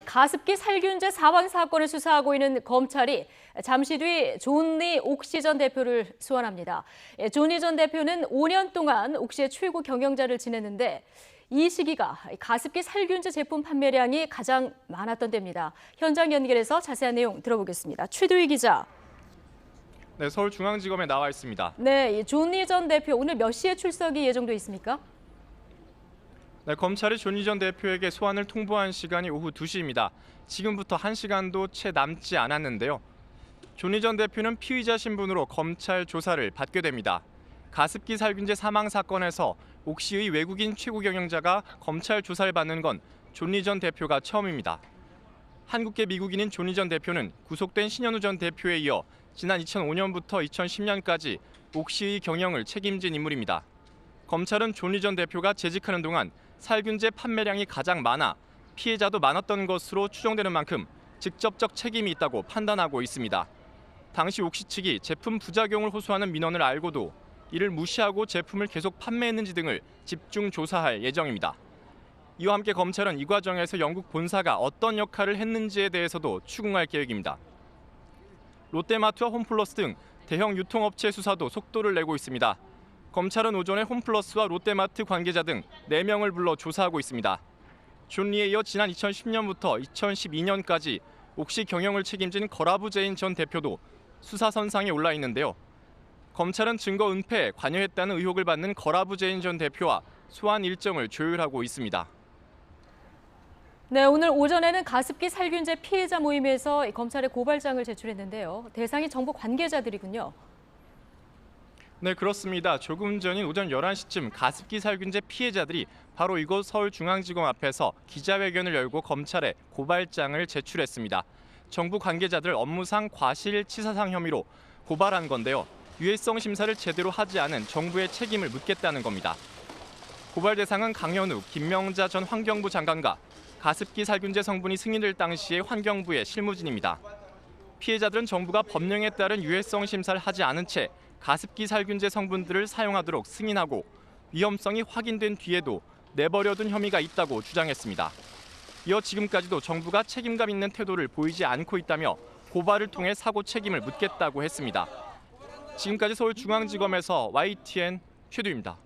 가습기 살균제 사망 사건을 수사하고 있는 검찰이 잠시 뒤 존리 옥시 전 대표를 소환합니다. 존리 전 대표는 5년 동안 옥시의 최고 경영자를 지냈는데 이 시기가 가습기 살균제 제품 판매량이 가장 많았던 때입니다. 현장 연결해서 자세한 내용 들어보겠습니다. 최두희 기자. 네, 서울중앙지검에 나와 있습니다. 네, 존리 전 대표 오늘 몇 시에 출석이 예정돼 있습니까? 네, 검찰이 존리 전 대표에게 소환을 통보한 시간이 오후 2시입니다. 지금부터 1시간도 채 남지 않았는데요. 존리 전 대표는 피의자 신분으로 검찰 조사를 받게 됩니다. 가습기 살균제 사망 사건에서 옥시의 외국인 최고 경영자가 검찰 조사를 받는 건 존리 전 대표가 처음입니다. 한국계 미국인인 존리 전 대표는 구속된 신현우 전 대표에 이어 지난 2005년부터 2010년까지 옥시의 경영을 책임진 인물입니다. 검찰은 존리 전 대표가 재직하는 동안 살균제 판매량이 가장 많아 피해자도 많았던 것으로 추정되는 만큼 직접적 책임이 있다고 판단하고 있습니다. 당시 옥시 측이 제품 부작용을 호소하는 민원을 알고도 이를 무시하고 제품을 계속 판매했는지 등을 집중 조사할 예정입니다. 이와 함께 검찰은 이 과정에서 영국 본사가 어떤 역할을 했는지에 대해서도 추궁할 계획입니다. 롯데마트와 홈플러스 등 대형 유통업체 수사도 속도를 내고 있습니다. 검찰은 오전에 홈플러스와 롯데마트 관계자 등 4명을 불러 조사하고 있습니다. 존리에 이어 지난 2010년부터 2012년까지 옥시 경영을 책임진 거라부 제인 전 대표도 수사 선상에 올라 있는데요. 검찰은 증거 은폐에 관여했다는 의혹을 받는 거라부 제인 전 대표와 소환 일정을 조율하고 있습니다. 네, 오늘 오전에는 가습기 살균제 피해자 모임에서 검찰에 고발장을 제출했는데요. 대상이 정부 관계자들이군요. 네, 그렇습니다. 조금 전인 오전 11시쯤 가습기 살균제 피해자들이 바로 이곳 서울중앙지검 앞에서 기자회견을 열고 검찰에 고발장을 제출했습니다. 정부 관계자들 업무상 과실치사상 혐의로 고발한 건데요. 유해성 심사를 제대로 하지 않은 정부의 책임을 묻겠다는 겁니다. 고발 대상은 강현우, 김명자 전 환경부 장관과 가습기 살균제 성분이 승인될 당시의 환경부의 실무진입니다. 피해자들은 정부가 법령에 따른 유해성 심사를 하지 않은 채 가습기 살균제 성분들을 사용하도록 승인하고 위험성이 확인된 뒤에도 내버려둔 혐의가 있다고 주장했습니다. 이어 지금까지도 정부가 책임감 있는 태도를 보이지 않고 있다며 고발을 통해 사고 책임을 묻겠다고 했습니다. 지금까지 서울중앙지검에서 YTN 최두입니다.